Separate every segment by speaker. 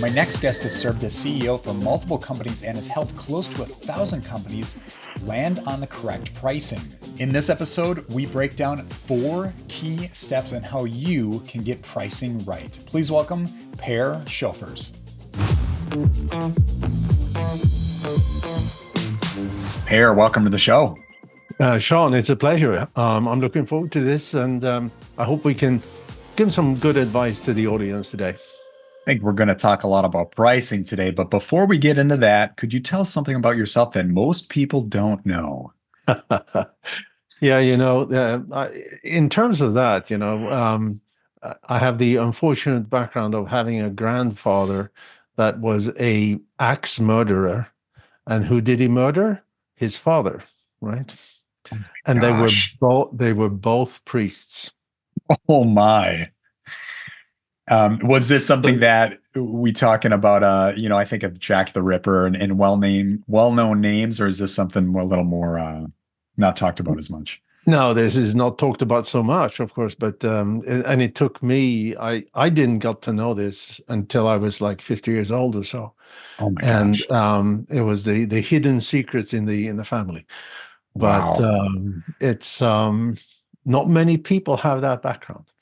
Speaker 1: My next guest has served as CEO for multiple companies and has helped close to 1,000 companies land on the correct pricing. In this episode, we break down 4 key steps on how you can get pricing right. Please welcome Per Sjofors. Per, welcome to the show.
Speaker 2: Sean, it's a pleasure. I'm looking forward to this, and I hope we can give some good advice to the audience today.
Speaker 1: I think we're going to talk a lot about pricing today, but before we get into that, could you tell us something about yourself that most people don't know?
Speaker 2: Yeah, in terms of that, I have the unfortunate background of having a grandfather that was a axe murderer. And who did he murder? His father, right? And they were both priests.
Speaker 1: Oh my. Was this something that we talking about? I think of Jack the Ripper and well-known names, or is this something a little more not talked about as much?
Speaker 2: No, this is not talked about so much, of course, but and it took me. I didn't get to know this until I was like 50 years old or so.
Speaker 1: Oh my gosh!
Speaker 2: It was the hidden secrets in the family. But
Speaker 1: wow.
Speaker 2: It's not many people have that background.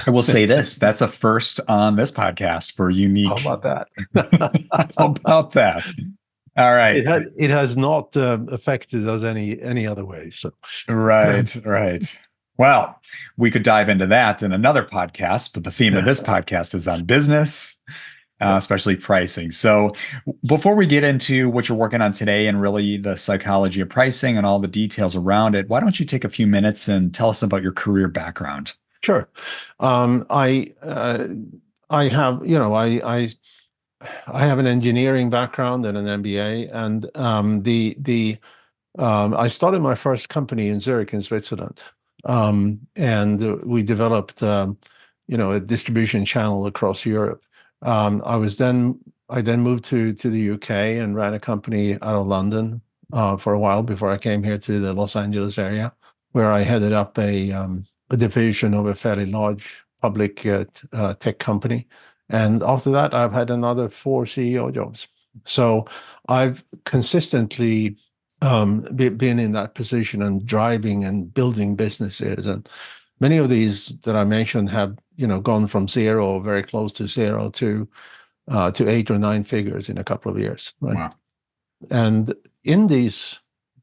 Speaker 1: I will say this: that's a first on this podcast for unique.
Speaker 2: How about that?
Speaker 1: How about that? All right.
Speaker 2: It has not affected us any other way. So
Speaker 1: right. Well, we could dive into that in another podcast, but the theme of this podcast is on business, especially pricing. So before we get into what you're working on today and really the psychology of pricing and all the details around it, why don't you take a few minutes and tell us about your career background?
Speaker 2: Sure. I have, I have an engineering background and an MBA, and I started my first company in Zurich, in Switzerland, and we developed, a distribution channel across Europe. I then moved to the UK and ran a company out of London for a while before I came here to the Los Angeles area, where I headed up a division of a fairly large public tech company. And after that, I've had another 4 CEO jobs. So I've consistently been in that position and driving and building businesses. And many of these that I mentioned have, gone from zero, very close to zero, to 8 or 9 figures in a couple of years. Right.
Speaker 1: Wow.
Speaker 2: And in these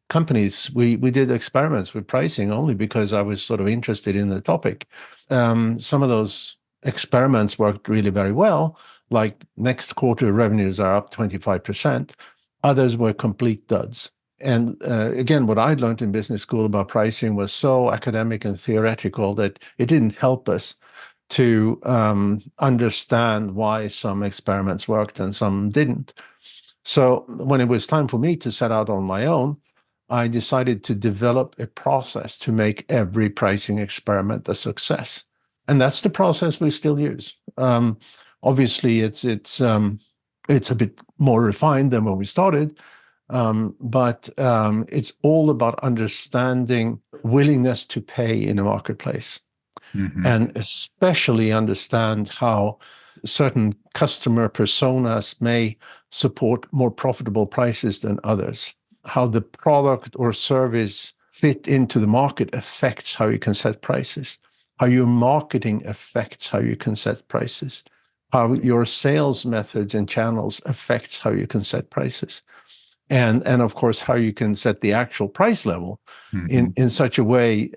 Speaker 2: companies, we did experiments with pricing only because I was sort of interested in the topic. Some of those experiments worked really very well, like next quarter revenues are up 25%. Others were complete duds. And again, what I learned in business school about pricing was so academic and theoretical that it didn't help us to understand why some experiments worked and some didn't. So when it was time for me to set out on my own, I decided to develop a process to make every pricing experiment a success. And that's the process we still use. Obviously, it's a bit more refined than when we started, but it's all about understanding willingness to pay in a marketplace, and especially understand how certain customer personas may support more profitable prices than others. How the product or service fit into the market affects how you can set prices. How your marketing affects how you can set prices. How your sales methods and channels affects how you can set prices. And of course, how you can set the actual price level in such a way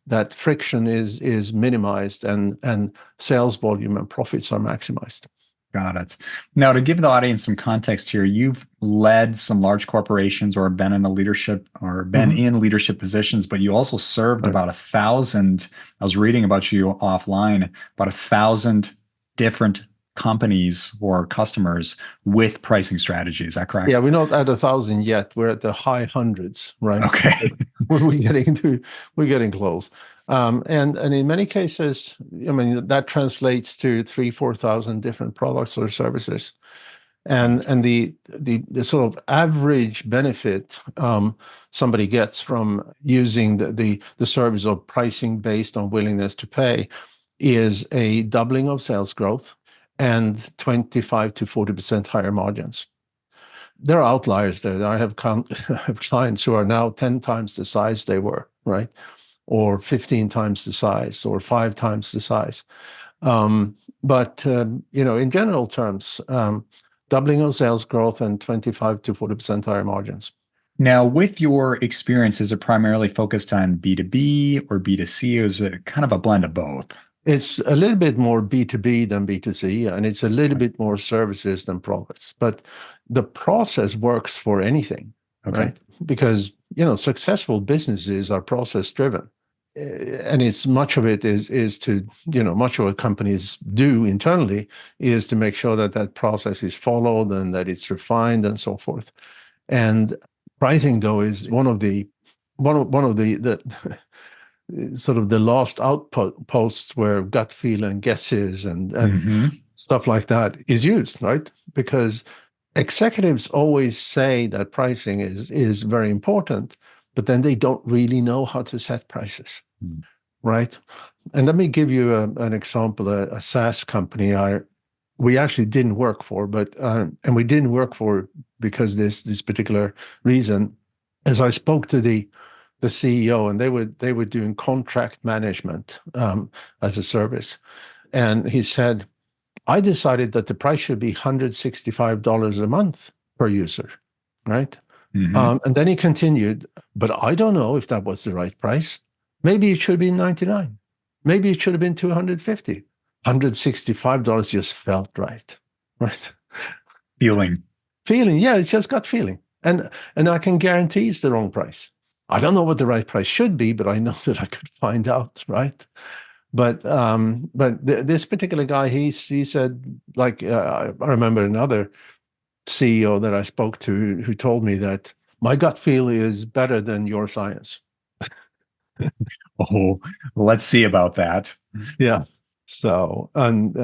Speaker 2: that friction is minimized and sales volume and profits are maximized.
Speaker 1: Got it. Now, to give the audience some context here, you've led some large corporations or been in leadership positions, but you also served about 1,000. I was reading about you offline, about 1,000 different companies or customers with pricing strategies. Is that correct?
Speaker 2: Yeah, we're not at 1,000 yet. We're at the high hundreds, right?
Speaker 1: Okay.
Speaker 2: we're getting close. And in many cases, I mean, that translates to 3,000-4,000 different products or services. And the sort of average benefit somebody gets from using the service of pricing based on willingness to pay is a doubling of sales growth and 25 to 40% higher margins. There are outliers there. I have clients who are now 10 times the size they were, right? Or 15 times the size, or 5 times the size. But in general terms, doubling of sales growth and 25 to 40% higher margins.
Speaker 1: Now, with your experience, is it primarily focused on B2B or B2C, or is it kind of a blend of both?
Speaker 2: It's a little bit more B2B than B2C, and it's a little bit more services than products. But the process works for anything, right? Because, successful businesses are process driven. And it's much of it is to, much of what companies do internally is to make sure that that process is followed and that it's refined and so forth. And pricing, though, is one of the sort of the lost outposts where gut feel and guesses and stuff like that is used, right? Because executives always say that pricing is very important, but then they don't really know how to set prices, right? And let me give you an example. A SaaS company we actually didn't work for, but and we didn't work for because this particular reason. As I spoke to the CEO, and they were doing contract management as a service, and he said, I decided that the price should be $165 a month per user, right? And then he continued, but I don't know if that was the right price. Maybe it should have been 99. Maybe it should have been 250. $165 just felt right, right?
Speaker 1: Feeling,
Speaker 2: yeah, it's just gut feeling, and I can guarantee it's the wrong price. I don't know what the right price should be, but I know that I could find out, right? But this particular guy, he said, like, I remember another CEO that I spoke to who told me that my gut feel is better than your science.
Speaker 1: oh, let's see about that.
Speaker 2: Yeah. So, and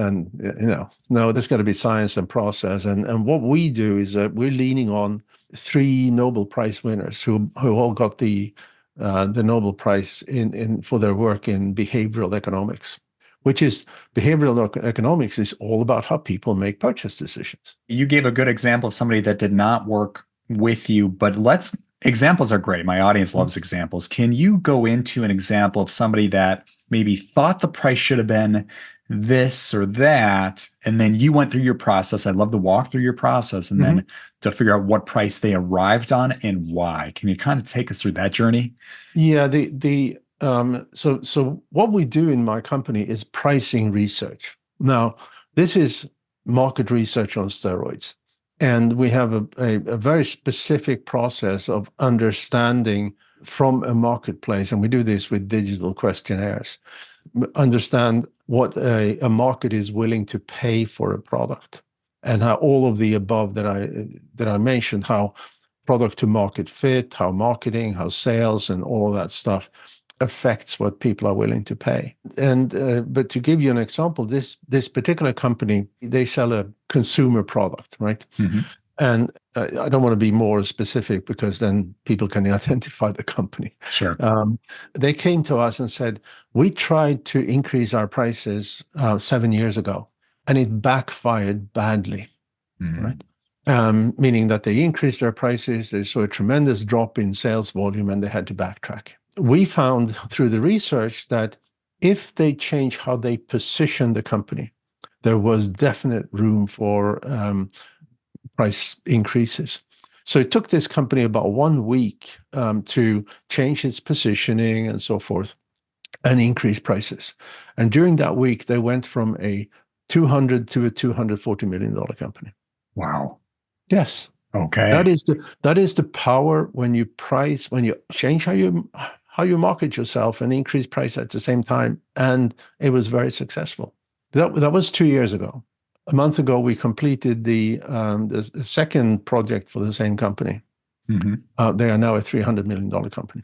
Speaker 2: no, there's got to be science and process. And what we do is that we're leaning on 3 Nobel Prize winners who all got the Nobel Prize in for their work in behavioral economics, which is behavioral economics is all about how people make purchase decisions.
Speaker 1: You gave a good example of somebody that did not work with you, but examples are great. My audience loves examples. Can you go into an example of somebody that maybe thought the price should have been this or that, and then you went through your process? I'd love to walk through your process and then to figure out what price they arrived on and why. Can you kind of take us through that journey?
Speaker 2: Yeah, so what we do in my company is pricing research. Now, this is market research on steroids. And we have a very specific process of understanding from a marketplace, and we do this with digital questionnaires, understand what a market is willing to pay for a product, and how all of the above that I mentioned, how product to market fit, how marketing, how sales, and all of that stuff affects what people are willing to pay. And but to give you an example, this particular company, they sell a consumer product, right? And I don't want to be more specific because then people can identify the company.
Speaker 1: Sure.
Speaker 2: They came to us and said, we tried to increase our prices 7 years ago, and it backfired badly, right? Meaning that they increased their prices, they saw a tremendous drop in sales volume, and they had to backtrack. We found through the research that if they change how they position the company, there was definite room for price increases. So it took this company about 1 week to change its positioning and so forth and increase prices. And during that week, they went from a $200 to a $240 million company.
Speaker 1: Wow.
Speaker 2: Yes.
Speaker 1: Okay.
Speaker 2: That is the power when you price, when you change how you market yourself and increase price at the same time. And it was very successful. That was 2 years ago. A month ago, we completed the second project for the same company. They are now a $300 million company.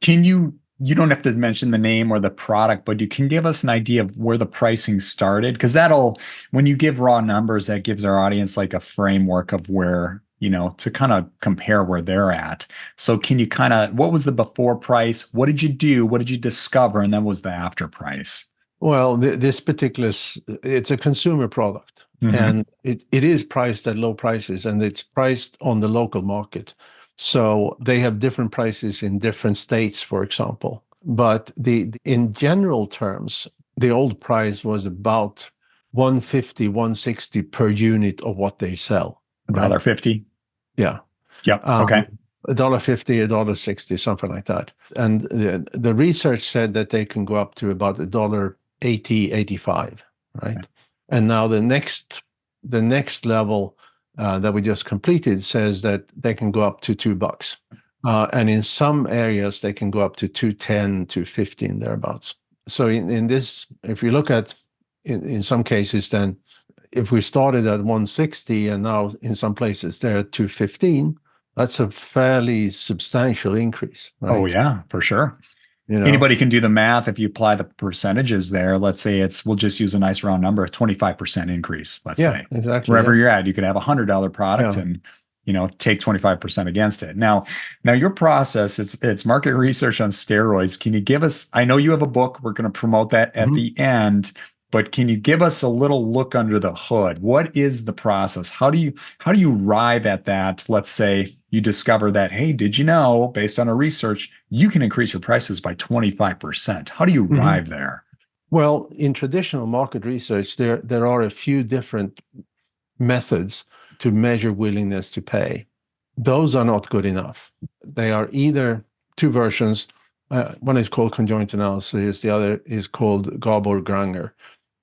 Speaker 1: Can you don't have to mention the name or the product, but you can give us an idea of where the pricing started? Because when you give raw numbers, that gives our audience like a framework of where, to kind of compare where they're at. So can you what was the before price? What did you do? What did you discover? And then what was the after price?
Speaker 2: Well, this particular, it's a consumer product,
Speaker 1: Hmm.
Speaker 2: and it is priced at low prices, and it's priced on the local market. So they have different prices in different states, for example. But in general terms, the old price was about 150, 160 per unit of what they sell,
Speaker 1: A dollar
Speaker 2: right?
Speaker 1: 50.
Speaker 2: Yeah.
Speaker 1: Yep.
Speaker 2: Um,
Speaker 1: Okay.
Speaker 2: $1.50, $1.60, something like that. And the research said that they can go up to about $1.80, 85, right? And now the next level that we just completed says that they can go up to $2. And in some areas, they can go up to 210, 215, thereabouts. So in this, if you look at in some cases, then if we started at 160 and now in some places they're at 215, that's a fairly substantial increase,
Speaker 1: Oh
Speaker 2: right?
Speaker 1: yeah, for sure.
Speaker 2: You know,
Speaker 1: Anybody can do the math if you apply the percentages there. Let's say we'll just use a nice round number, a 25% increase, let's
Speaker 2: yeah,
Speaker 1: say.
Speaker 2: exactly.
Speaker 1: Wherever
Speaker 2: Yeah,
Speaker 1: you're at, you could have $100 product
Speaker 2: yeah.
Speaker 1: and take 25% against it. Now your process, it's market research on steroids. Can you give us, I know you have a book, we're going to promote that at
Speaker 2: Mhm.
Speaker 1: the end, but can you give us a little look under the hood? What is the process? How do you arrive at that? Let's say you discover that, hey, did you know, based on our research, you can increase your prices by 25%. How do you
Speaker 2: Mhm.
Speaker 1: arrive there?
Speaker 2: Well, in traditional market research, there are a few different methods to measure willingness to pay. Those are not good enough. They are either two versions. One is called conjoint analysis, the other is called Gabor-Granger.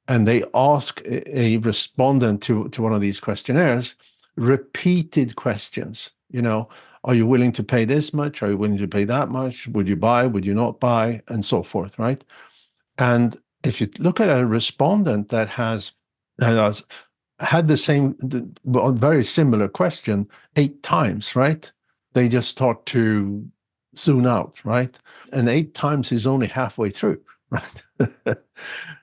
Speaker 2: And they ask a respondent to one of these questionnaires repeated questions. Are you willing to pay this much? Are you willing to pay that much? Would you buy? Would you not buy? And so forth, right? And if you look at a respondent that has had very similar question 8 times, right? They just start to zone out, right? And 8 times is only halfway through, right?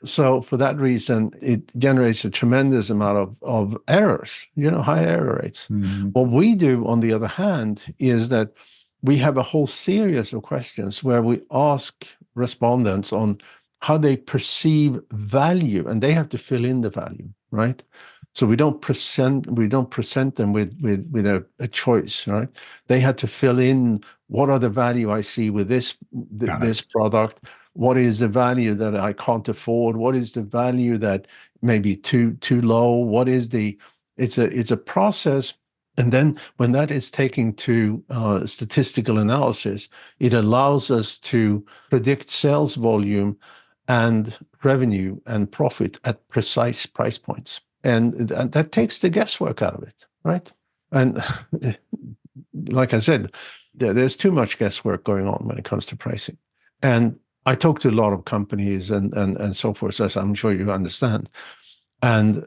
Speaker 2: So for that reason, it generates a tremendous amount of errors, high error rates.
Speaker 1: Mhm.
Speaker 2: What we do, on the other hand, is that we have a whole series of questions where we ask respondents on how they perceive value, and they have to fill in the value, right? So we don't present them with a choice, right? They had to fill in what are the value I see with
Speaker 1: Got it.
Speaker 2: this product. What is the value that I can't afford? What is the value that may be too low? It's a process. And then when that is taken to statistical analysis, it allows us to predict sales volume and revenue and profit at precise price points. And that takes the guesswork out of it, right? And like I said, there's too much guesswork going on when it comes to pricing. And I talk to a lot of companies and so forth, as I'm sure you understand. And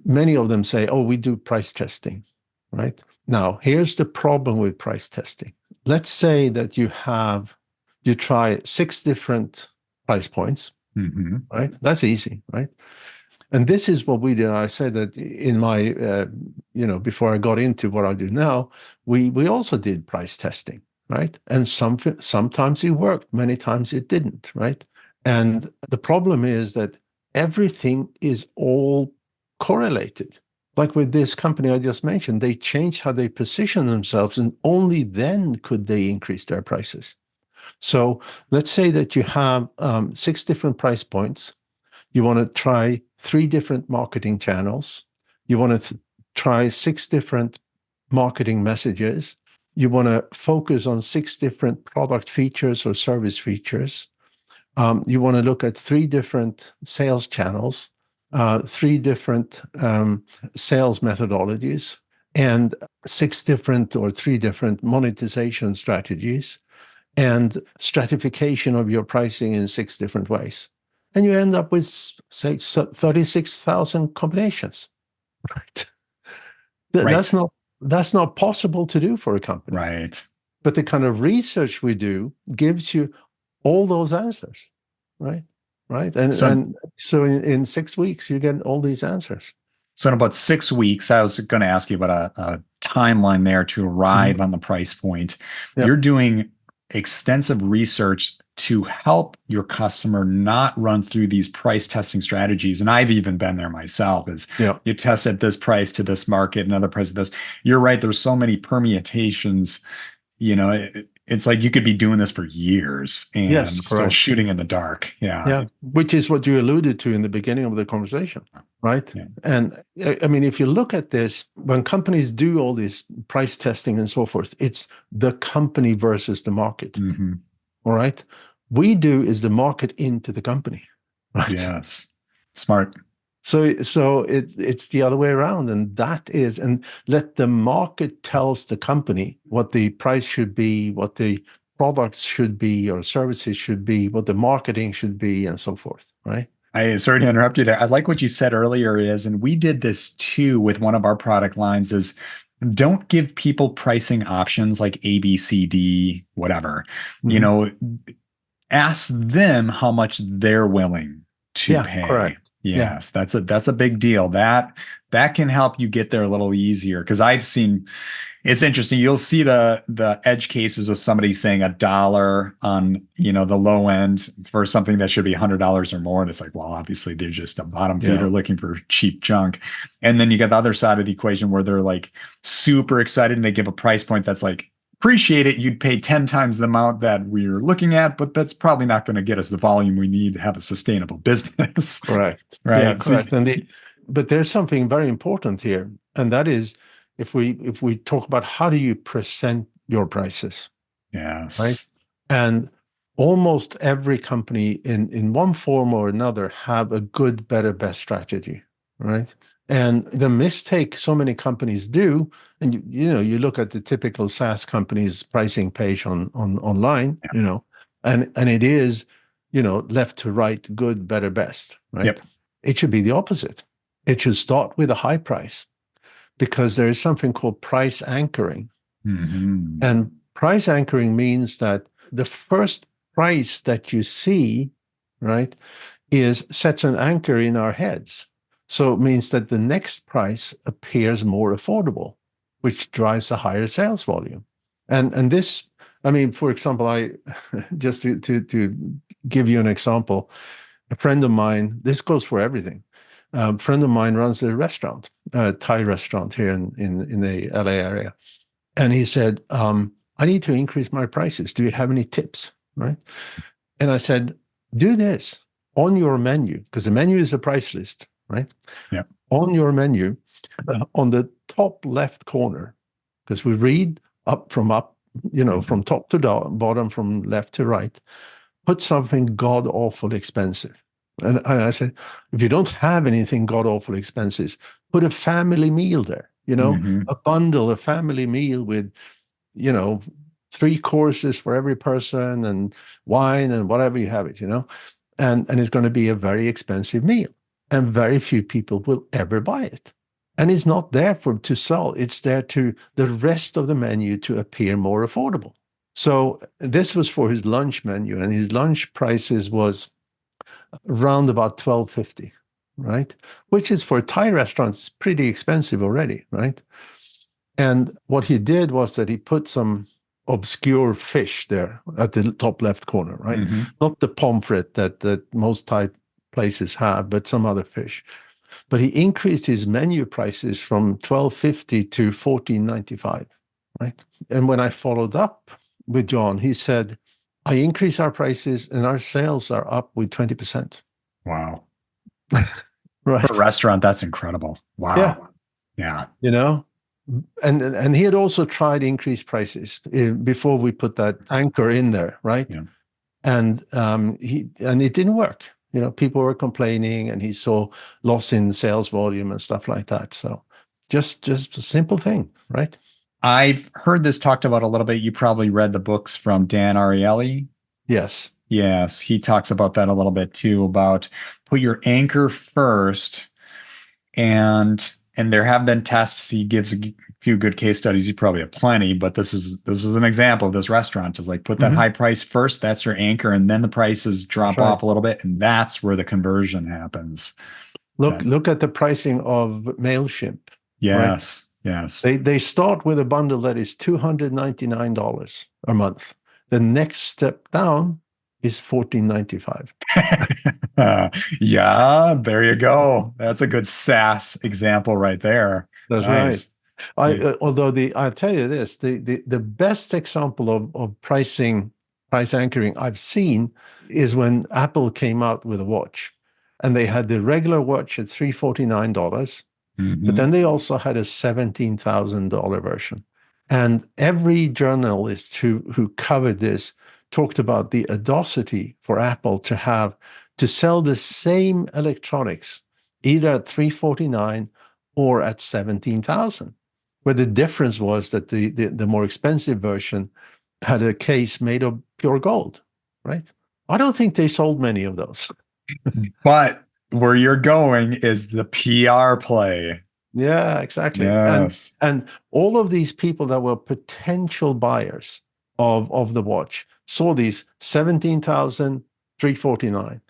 Speaker 2: many of them say, oh, we do price testing, right? Now, here's the problem with price testing. Let's say that you try 6 different price points,
Speaker 1: Hmm.
Speaker 2: right? That's easy, right? And this is what we did. I said that in my, before I got into what I do now, we also did price testing, right? And sometimes it worked, many times it didn't, right? And the problem is that everything is all correlated. Like with this company I just mentioned, they changed how they position themselves, and only then could they increase their prices. So let's say that you have 6 different price points. You want to try 3 different marketing channels. You want to try 6 different marketing messages. You want to focus on 6 different product features or service features. You want to look at 3 different sales channels, 3 different sales methodologies, and 6 different or 3 different monetization strategies, and stratification of your pricing in 6 different ways. And you end up with, say, 36,000 combinations, right?
Speaker 1: Right.
Speaker 2: That's not possible to do for a company.
Speaker 1: Right.
Speaker 2: But the kind of research we do gives you all those answers, right? Right. And
Speaker 1: So,
Speaker 2: and so in 6 weeks, you get all these answers.
Speaker 1: so in about 6 weeks, I was going to ask you about a timeline there to
Speaker 2: Mhm.
Speaker 1: arrive on the price point.
Speaker 2: Yeah.
Speaker 1: You're doing extensive research to help your customer not run through these price testing strategies. And I've even been there myself, is
Speaker 2: Yeah.
Speaker 1: you test at this price to this market, another price to this. You're right. There's so many permutations, it's like you could be doing this for years
Speaker 2: Yes,
Speaker 1: and still
Speaker 2: correct.
Speaker 1: shooting in the dark. Yeah.
Speaker 2: Yeah, which is what you alluded to in the beginning of the conversation, right?
Speaker 1: Yeah.
Speaker 2: And I mean, if you look at this, when companies do all this price testing and so forth, it's the company versus the market.
Speaker 1: Mm-hmm.
Speaker 2: All right. We do is the market into the company, right?
Speaker 1: Yes. Smart.
Speaker 2: So it's the other way around, and let the market tells the company what the price should be, what the products should be or services should be, what the marketing should be, and so forth, right?
Speaker 1: I sorry to interrupt you there. I like what you said earlier and we did this too with one of our product lines, is don't give people pricing options like A, B, C, D, whatever. Ask them how much they're willing to
Speaker 2: Yeah,
Speaker 1: pay.
Speaker 2: correct. Yeah.
Speaker 1: Yes, that's a big deal. That can help you get there a little easier, because I've seen, it's interesting. You'll see the edge cases of somebody saying $1 on, the low end for something that should be $100 or more. And it's like, well, obviously they're just a bottom feeder looking for cheap junk. And then you got the other side of the equation where they're like super excited and they give a price point that's like, appreciate it. You'd pay 10 times the amount that we're looking at, but that's probably not going to get us the volume we need to have a sustainable business.
Speaker 2: Correct.
Speaker 1: Right.
Speaker 2: Yeah, correct. But there's something very important here, and that is if we talk about how do you present your prices,
Speaker 1: yes.
Speaker 2: right? And almost every company in one form or another have a good, better, best strategy, right? And the mistake so many companies do, and you look at the typical SaaS company's pricing page on online, and it is, left to right, good, better, best, right?
Speaker 1: Yep.
Speaker 2: It should be the opposite. It should start with a high price, because there is something called price anchoring.
Speaker 1: Mm-hmm.
Speaker 2: And price anchoring means that the first price that you see, right, sets an anchor in our heads. So it means that the next price appears more affordable, which drives a higher sales volume. And this, I mean, for example, I just to give you an example, a friend of mine, this goes for everything. A friend of mine runs a restaurant, a Thai restaurant here in the LA area. And he said, I need to increase my prices. Do you have any tips? Right. And I said, do this on your menu, because the menu is a price list, right?
Speaker 1: Yeah.
Speaker 2: On your menu, on the top left corner, because we read from top to bottom, from left to right, put something god awful expensive. And I said, if you don't have anything god awful expensive, put a family meal there, a bundle, a family meal with, 3 courses for every person and wine and whatever you have it, and it's going to be a very expensive meal, and very few people will ever buy it. And it's not there to sell. It's there to the rest of the menu to appear more affordable. So this was for his lunch menu, and his lunch prices was around about $12.50, right? Which is, for a Thai restaurant, it's pretty expensive already, right? And what he did was that he put some obscure fish there at the top left corner, right?
Speaker 1: Mm-hmm.
Speaker 2: Not the pomfret that most Thai places have, but some other fish. But he increased his menu prices from $12.50 to $14.95, right? And when I followed up with John, he said, I increase our prices and our sales are up with 20%.
Speaker 1: Wow.
Speaker 2: Right.
Speaker 1: For a restaurant, that's incredible. Wow. Yeah.
Speaker 2: And he had also tried increased prices before we put that anchor in there, right?
Speaker 1: Yeah.
Speaker 2: And it didn't work. People were complaining, and he saw loss in sales volume and stuff like that. So just a simple thing, right?
Speaker 1: I've heard this talked about a little bit. You probably read the books from Dan Ariely.
Speaker 2: Yes.
Speaker 1: Yes, he talks about that a little bit too, about put your anchor first. And there have been tests. He gives a few good case studies. You probably have plenty, but this is an example of this restaurant. Is like, put that high price first. That's your anchor, and then the prices drop off a little bit, and that's where the conversion happens.
Speaker 2: Look at the pricing of MailChimp.
Speaker 1: Yes,
Speaker 2: right?
Speaker 1: Yes.
Speaker 2: They start with a bundle that is $299 a month. The next step down is 1495.
Speaker 1: Yeah, there you go. That's a good SaaS example right there.
Speaker 2: That's right.
Speaker 1: Nice. Yeah.
Speaker 2: Although I'll tell you this, the best example of price anchoring I've seen is when Apple came out with a watch, and they had the regular watch at $349, but
Speaker 1: Mhm.
Speaker 2: then they also had a $17,000 version. And every journalist who covered this talked about the audacity for Apple to sell the same electronics either at 349 or at 17,000, where the difference was that the more expensive version had a case made of pure gold, right? I don't think they sold many of those.
Speaker 1: But where you're going is the PR play.
Speaker 2: Yeah, exactly.
Speaker 1: Yes.
Speaker 2: And all of these people that were potential buyers of the watch saw these 17,000, 349,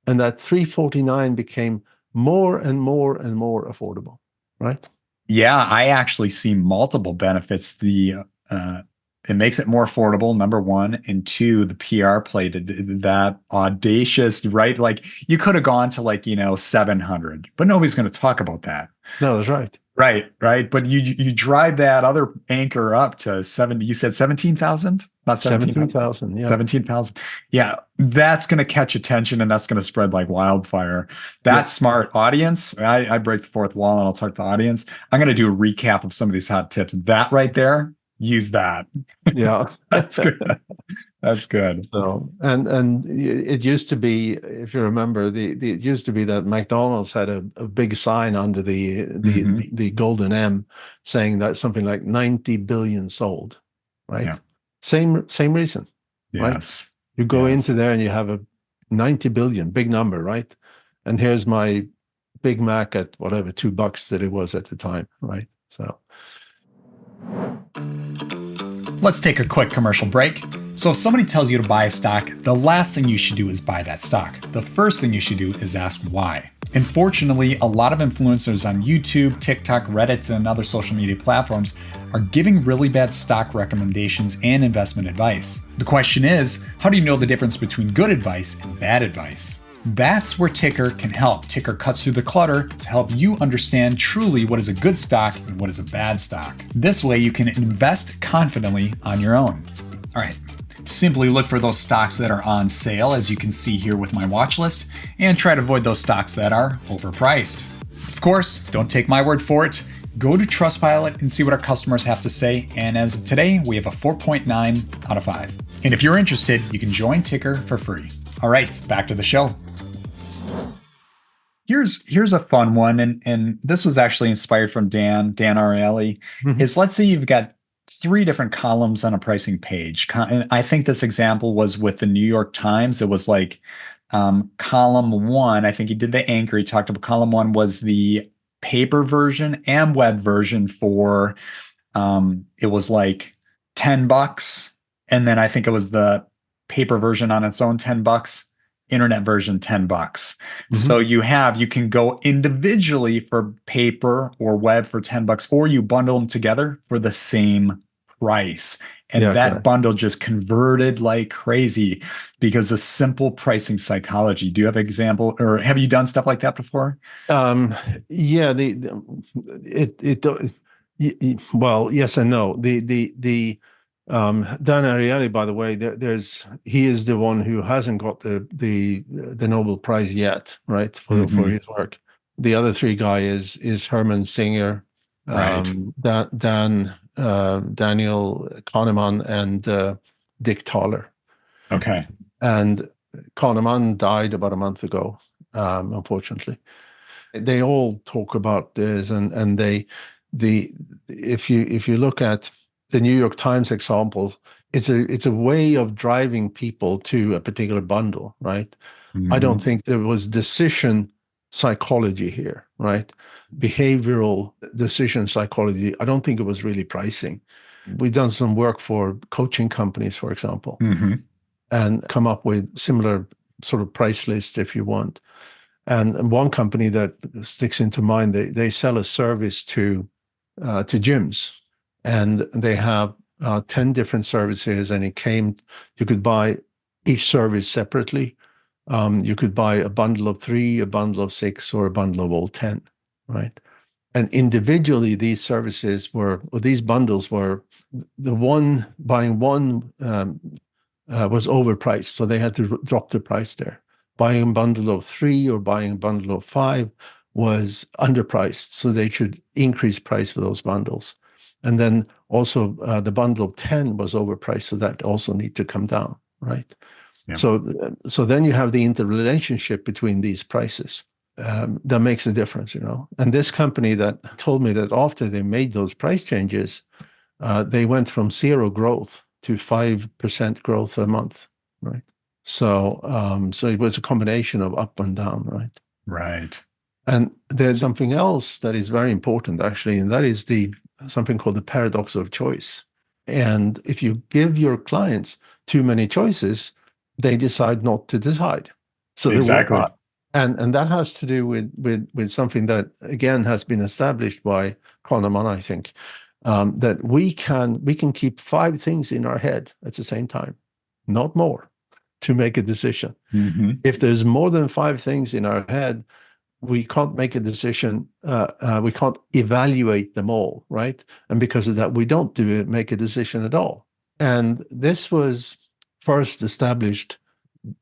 Speaker 2: and that 349 became more and more and more affordable, right?
Speaker 1: Yeah, I actually see multiple benefits. Uh, it makes it more affordable, number one, and two, the PR play to that audacious, right? Like you could have gone to like, 700, but nobody's going to talk about that.
Speaker 2: No, that's right.
Speaker 1: Right, right. But you drive that other anchor up to 70, you said 17,000? Not 1700?
Speaker 2: 17,000, yeah.
Speaker 1: 17,000. Yeah, that's going to catch attention and that's going to spread like wildfire.
Speaker 2: Yeah.
Speaker 1: That's smart. Audience, I break the fourth wall and I'll talk to the audience. I'm going to do a recap of some of these hot tips. That right there, use that.
Speaker 2: Yeah.
Speaker 1: That's good. That's good.
Speaker 2: So, and it used to be, if you remember, it used to be that McDonald's had a big sign under
Speaker 1: Hmm.
Speaker 2: the golden M saying that something like 90 billion sold,
Speaker 1: Yeah.
Speaker 2: right? Same reason, right?
Speaker 1: Yes.
Speaker 2: You go into
Speaker 1: Yes.
Speaker 2: there and you have a 90 billion, big number, right? And here's my Big Mac at whatever, $2 that it was at the time, right? So,
Speaker 1: Let's take a quick commercial break. So, if somebody tells you to buy a stock, the last thing you should do is buy that stock. The first thing you should do is ask why. Unfortunately, a lot of influencers on YouTube, TikTok, Reddit, and other social media platforms are giving really bad stock recommendations and investment advice. The question is, how do you know the difference between good advice and bad advice? That's where TYKR can help. TYKR cuts through the clutter to help you understand truly what is a good stock and what is a bad stock. This way you can invest confidently on your own. All right. Simply look for those stocks that are on sale, as you can see here with my watch list, and try to avoid those stocks that are overpriced. Of course, don't take my word for it. Go to Trustpilot and see what our customers have to say, and as of today, we have a 4.9 out of 5. And if you're interested, you can join TYKR for free. All right, back to the show. Here's a fun one, and this was actually inspired from Dan Ariely.
Speaker 2: mhm.
Speaker 1: Is let's say you've got three different columns on a pricing page. And I think this example was with the New York Times. It was like column one. I think he did the anchor. He talked about column one was the paper version and web version for it was like $10, and then I think it was the paper version on its own $10, internet version $10. So
Speaker 2: Mhm.
Speaker 1: you can go individually for paper or web for $10, or you bundle them together for the same price. And
Speaker 2: Yeah,
Speaker 1: that
Speaker 2: correct.
Speaker 1: bundle just converted like crazy because of simple pricing psychology. Do you have an example, or have you done stuff like that before?
Speaker 2: Um, yeah, well, yes and no. Dan Ariely, by the way, he is the one who hasn't got the Nobel Prize yet, right, for
Speaker 1: Hmm.
Speaker 2: his work. The other three guy is Herman Singer,
Speaker 1: Right.
Speaker 2: Daniel Kahneman, and Dick Thaler.
Speaker 1: Okay.
Speaker 2: And Kahneman died about a month ago, unfortunately. They all talk about this, and the if you look at the New York Times examples, it's a way of driving people to a particular bundle, right? I don't
Speaker 1: Hmm.
Speaker 2: think there was decision psychology here, right? Behavioral decision psychology. I don't think it was really pricing. We've done some work for coaching companies, for example,
Speaker 1: Hmm.
Speaker 2: and come up with similar sort of price lists if you want. And one company that sticks into mind, they sell a service to gyms, and they have 10 different services, and you could buy each service separately. You could buy a bundle of 3, a bundle of 6, or a bundle of all 10, right? And individually, these services were, or these bundles were, the one buying one was overpriced, so they had to drop the price there. Buying a bundle of 3 or buying a bundle of 5 was underpriced, so they should increase price for those bundles. And then also the bundle of 10 was overpriced, so that also need to come down, right?
Speaker 1: Yeah.
Speaker 2: So then you have the interrelationship between these prices. That makes a difference, you know. And this company that told me that after they made those price changes, they went from 0 growth to 5% growth a month, right? So so it was a combination of up and down, right?
Speaker 1: Right.
Speaker 2: And there's something else that is very important, actually, and that is something called the paradox of choice. And if you give your clients too many choices, they decide not to decide. So they will
Speaker 1: Exactly.
Speaker 2: and that has to do with something that again has been established by Kahneman, I think, that we can keep 5 things in our head at the same time, not more, to make a decision.
Speaker 1: Mm-hmm.
Speaker 2: If there's more than 5 things in our head, we can't make a decision. We can't evaluate them all, right? And because of that, we don't make a decision at all. And this was first established,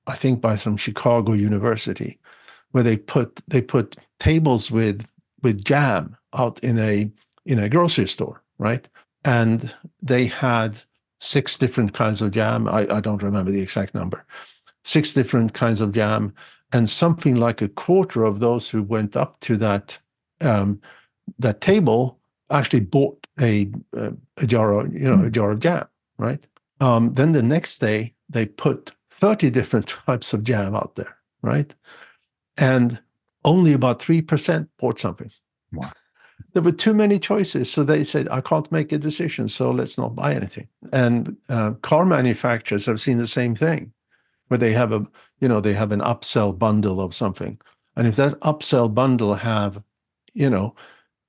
Speaker 2: I think, by some Chicago university, where they put tables with jam out in a grocery store, right? And they had 6 different kinds of jam. I don't remember the exact number. 6 different kinds of jam, and something like a quarter of those who went up to that table actually bought a jar of a jar of jam, right? Then the next day they put 30 different types of jam out there, right? And only about 3% bought something.
Speaker 1: Wow.
Speaker 2: There were too many choices, so they said, I can't make a decision, so let's not buy anything. And car manufacturers have seen the same thing, where they have an upsell bundle of something. And if that upsell bundle have,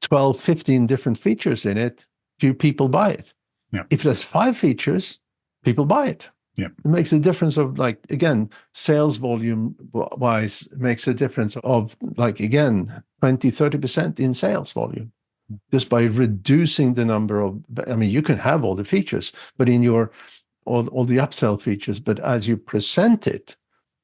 Speaker 2: 12, 15 different features in it, few people buy it.
Speaker 1: Yeah.
Speaker 2: If there's 5 features, people buy it.
Speaker 1: Yeah.
Speaker 2: It makes a difference of, like, again, sales volume wise, makes a difference of, like, again, 20, 30% in sales volume. Just by reducing the number of, you can have all the features, but in your all the upsell features, but as you present it,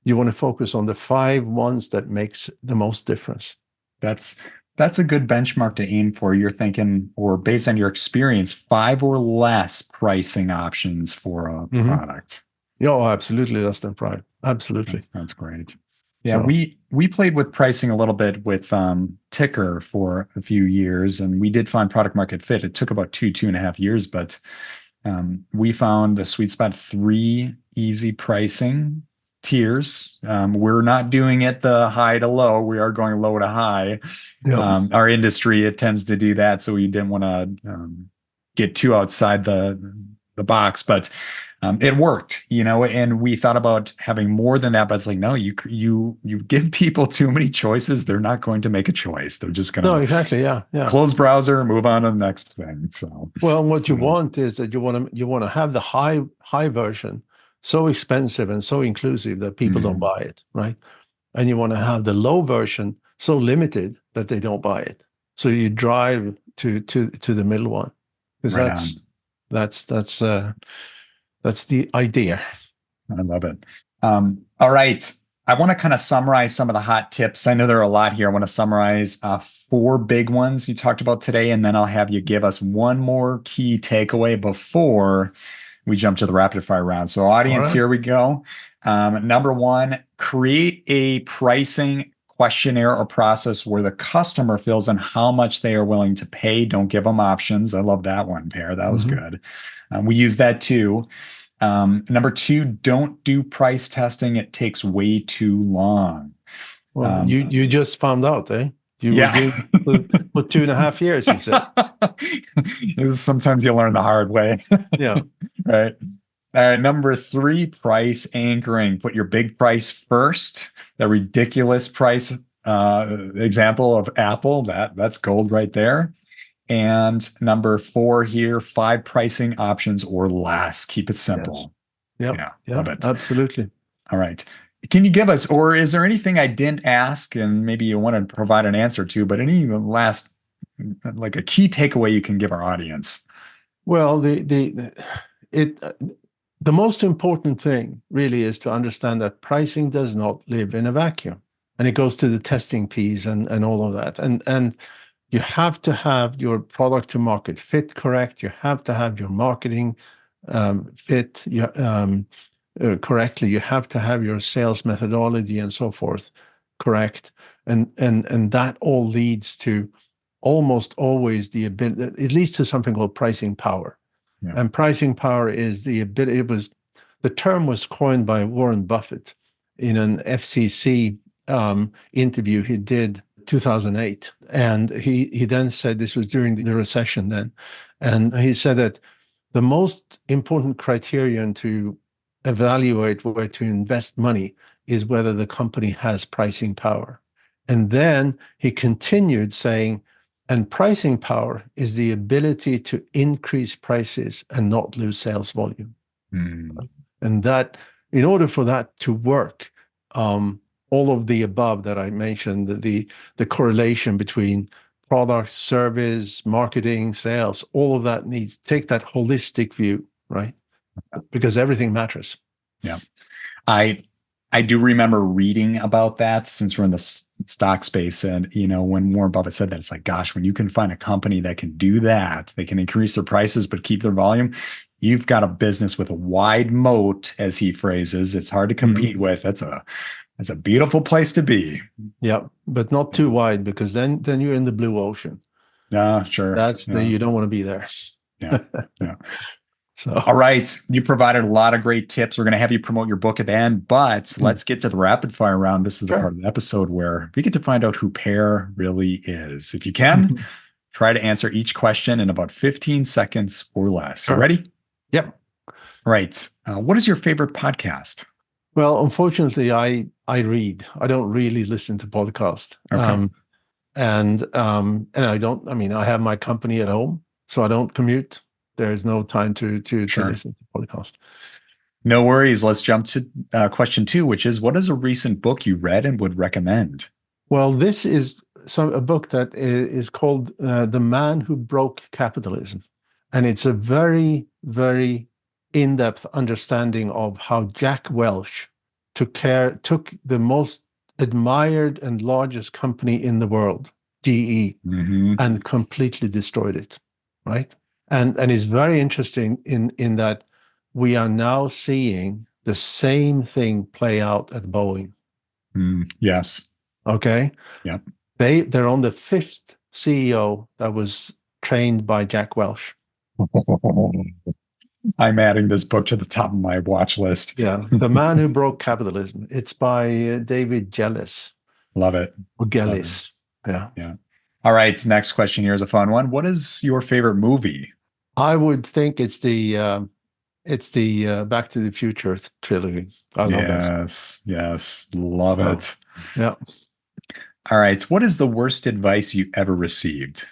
Speaker 2: you want to focus on the 5 ones that makes the most difference.
Speaker 1: That's a good benchmark to aim for. You're thinking, or based on your experience, 5 or less pricing options for a product.
Speaker 2: Yeah, oh, absolutely. That's the pride. Absolutely.
Speaker 1: That's great. Yeah, we played with pricing a little bit with TYKR for a few years, and we did find product market fit. It took about 2.5 years, but we found the sweet spot: 3 easy pricing tiers. We're not doing it the high to low. We are going low to high.
Speaker 2: Yep.
Speaker 1: Our industry, it tends to do that, so we didn't want to get too outside the box, but it worked, and we thought about having more than that, but it's like, no, you give people too many choices, they're not going to make a choice. They're just going to
Speaker 2: exactly. Yeah.
Speaker 1: close browser, move on to the next thing. So,
Speaker 2: well, what you want is that you want to have the high version so expensive and so inclusive that people don't buy it, right? And you want to have the low version so limited that they don't buy it. So you drive to the middle one, because that's the idea.
Speaker 1: I love it. All right. I want to kind of summarize some of the hot tips. I know there are a lot here. I want to summarize 4 big ones you talked about today, and then I'll have you give us one more key takeaway before we jump to the rapid fire round. So audience, Here we go. Number 1, create a pricing questionnaire or process where the customer fills in how much they are willing to pay. Don't give them options. I love that one, Per. That was good. We use that too. Number 2, don't do price testing. It takes way too long.
Speaker 2: Well, you just found out, eh? You were doing for 2.5 years, you said.
Speaker 1: Sometimes you learn the hard way.
Speaker 2: Yeah.
Speaker 1: Right. Number 3, price anchoring. Put your big price first. The ridiculous price example of Apple, that's gold right there. And number 4 here, 5 pricing options or less. Keep it simple.
Speaker 2: Yes. Yep.
Speaker 1: Yeah, love it.
Speaker 2: Absolutely.
Speaker 1: All right. Can you give us, or is there anything I didn't ask and maybe you want to provide an answer to, but any last, like a key takeaway you can give our audience?
Speaker 2: Well, it the most important thing really is to understand that pricing does not live in a vacuum, and it goes to the testing piece and all of that. And you have to have your product to market fit correct. You have to have your marketing fit correctly. You have to have your sales methodology and so forth correct. And that all leads to almost always the ability, it leads to something called pricing power.
Speaker 1: Yeah.
Speaker 2: And pricing power is the ability, the term was coined by Warren Buffett in an FCC interview he did 2008. And he then said, this was during the recession then, and he said that the most important criterion to evaluate where to invest money is whether the company has pricing power. And then he continued saying, and pricing power is the ability to increase prices and not lose sales volume.
Speaker 1: Mm.
Speaker 2: And that, in order for that to work, all of the above that I mentioned, the correlation between product, service, marketing, sales, all of that needs take that holistic view, right? Because everything matters.
Speaker 1: Yeah. I I do remember reading about that since we're in the stock space. And, when Warren Buffett said that, it's like, gosh, when you can find a company that can do that, they can increase their prices, but keep their volume, you've got a business with a wide moat, as he phrases. It's hard to compete with. That's a beautiful place to be.
Speaker 2: Yeah, but not too wide, because then you're in the blue ocean.
Speaker 1: Yeah, sure.
Speaker 2: You don't want to be there.
Speaker 1: Yeah. Yeah.
Speaker 2: So,
Speaker 1: All right. You provided a lot of great tips. We're going to have you promote your book at the end, but let's get to the rapid fire round. This is the part of the episode where we get to find out who Per really is. If you can, try to answer each question in about 15 seconds or less.
Speaker 2: Sure.
Speaker 1: You ready?
Speaker 2: Yep.
Speaker 1: Right. What is your favorite podcast?
Speaker 2: Well, unfortunately, I read. I don't really listen to podcasts.
Speaker 1: Okay.
Speaker 2: And I don't. I mean, I have my company at home, so I don't commute. There's no time to
Speaker 1: Sure.
Speaker 2: listen to podcast.
Speaker 1: No worries. Let's jump to question 2, which is, what is a recent book you read and would recommend?
Speaker 2: Well, this is a book that is called "The Man Who Broke Capitalism," and it's a very, very in-depth understanding of how Jack Welch took the most admired and largest company in the world, GE, and completely destroyed it, right? And it's very interesting in that we are now seeing the same thing play out at Boeing.
Speaker 1: Yes.
Speaker 2: Okay.
Speaker 1: Yeah.
Speaker 2: They're on the 5th CEO that was trained by Jack Welch.
Speaker 1: I'm adding this book to the top of my watch list.
Speaker 2: Yeah. The Man Who Broke Capitalism. It's by David Gellis.
Speaker 1: Love it.
Speaker 2: Or Gellis. Yeah.
Speaker 1: Yeah. All right. Next question here is a fun one. What is your favorite movie?
Speaker 2: I would think it's the Back to the Future trilogy. I love that.
Speaker 1: Yes. Love it.
Speaker 2: Yeah.
Speaker 1: All right. What is the worst advice you ever received?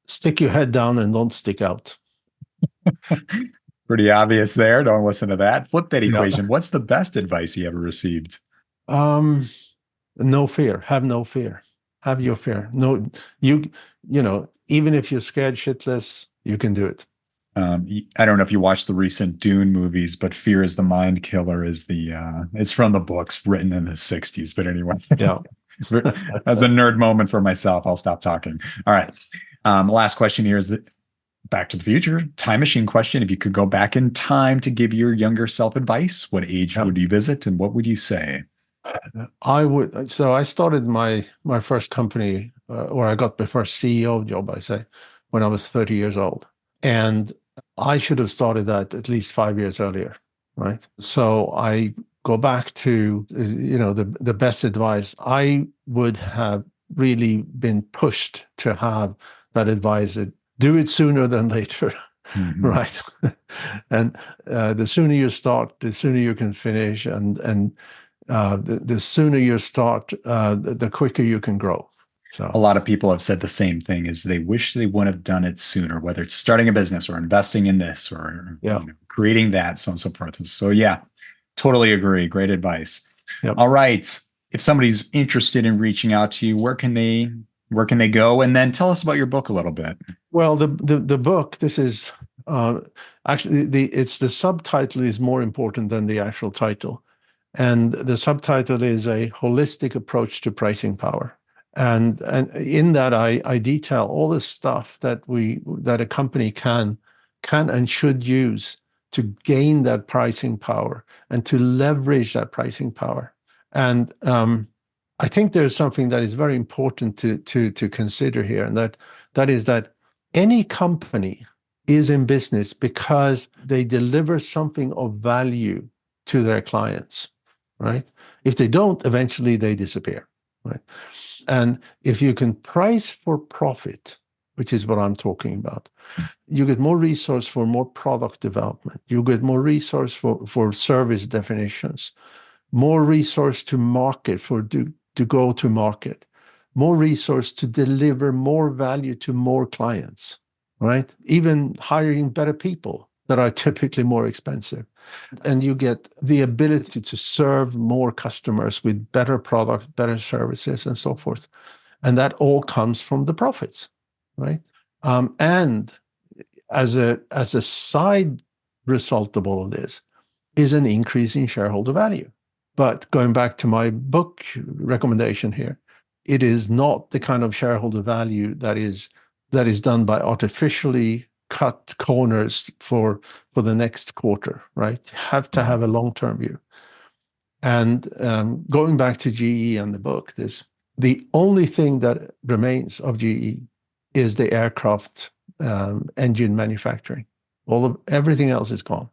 Speaker 2: Stick your head down and don't stick out.
Speaker 1: Pretty obvious there. Don't listen to that. Flip that equation. What's the best advice you ever received?
Speaker 2: No fear. Have no fear. Have your fear. No, even if you're scared shitless, you can do it.
Speaker 1: I don't know if you watched the recent Dune movies, but "Fear is the Mind Killer" is it's from the books written in the 60s. But anyway,
Speaker 2: yeah.
Speaker 1: As a nerd moment for myself, I'll stop talking. All right. Last question here is the Back to the Future time machine question. If you could go back in time to give your younger self advice, what age would you visit and what would you say?
Speaker 2: I would. So I started my first company, or I got my first CEO job, I say, when I was 30 years old. And I should have started that at least 5 years earlier, right? So I go back to, the best advice. I would have really been pushed to have that advice. Do it sooner than later, right? And the sooner you start, the sooner you can finish, and the sooner you start, the quicker you can grow. So
Speaker 1: a lot of people have said the same thing, is they wish they would have done it sooner, whether it's starting a business or investing in this or creating that, so on and so forth. So yeah, Totally agree. Great advice.
Speaker 2: Yep.
Speaker 1: All right. If somebody's interested in reaching out to you, where can they go? And then tell us about your book a little bit.
Speaker 2: Well, the book, this is actually the subtitle is more important than the actual title. And the subtitle is A Holistic Approach to Pricing Power. And in that I detail all the stuff that a company can and should use to gain that pricing power and to leverage that pricing power. And I think there's something that is very important to consider here, and that is that any company is in business because they deliver something of value to their clients, right? If they don't, eventually they disappear, right? And if you can price for profit, which is what I'm talking about, you get more resource for more product development. You get more resource for service definitions, more resource to market to go to market, more resource to deliver more value to more clients, right? Even hiring better people that are typically more expensive. And you get the ability to serve more customers with better products, better services, and so forth. And that all comes from the profits, right? And as a side result of all of this is an increase in shareholder value. But going back to my book recommendation here, it is not the kind of shareholder value that is done by artificially cut corners for the next quarter, right? You have to have a long-term view. And going back to GE and the book, the only thing that remains of GE is the aircraft engine manufacturing. Everything else is gone,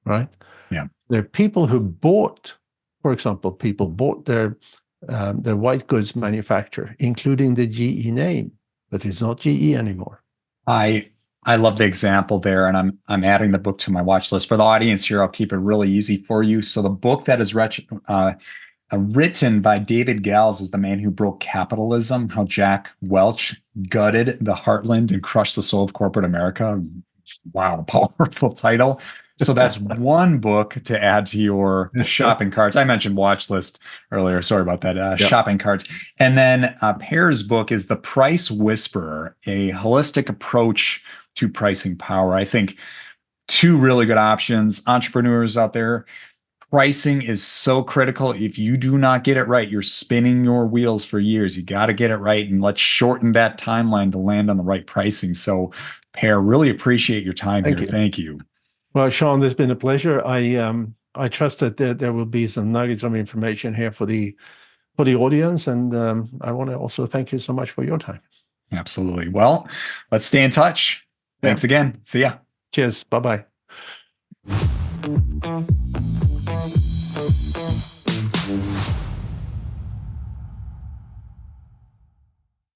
Speaker 2: right?
Speaker 1: Yeah.
Speaker 2: There are people who bought, for example, people bought their white goods manufacturer, including the GE name, but it's not GE anymore.
Speaker 1: I love the example there, and I'm adding the book to my watch list. For the audience here, I'll keep it really easy for you. So the book that is written by David Gales is The Man Who Broke Capitalism: How Jack Welch Gutted the Heartland and Crushed the Soul of Corporate America. Wow, powerful title. So that's one book to add to your shopping carts. I mentioned watch list earlier. Sorry about that. Yep. Shopping carts. And then Per's book is The Price Whisperer, a holistic approach to pricing power. I think two really good options. Entrepreneurs out there, pricing is so critical. If you do not get it right, you're spinning your wheels for years. You got to get it right, and let's shorten that timeline to land on the right pricing. So, Per, really appreciate your time here. Thank you.
Speaker 2: Well, Sean, this has been a pleasure. I trust that there will be some nuggets of information here for the audience, and I want to also thank you so much for your time.
Speaker 1: Absolutely. Well, let's stay in touch. Thanks again. See ya.
Speaker 2: Cheers. Bye-bye.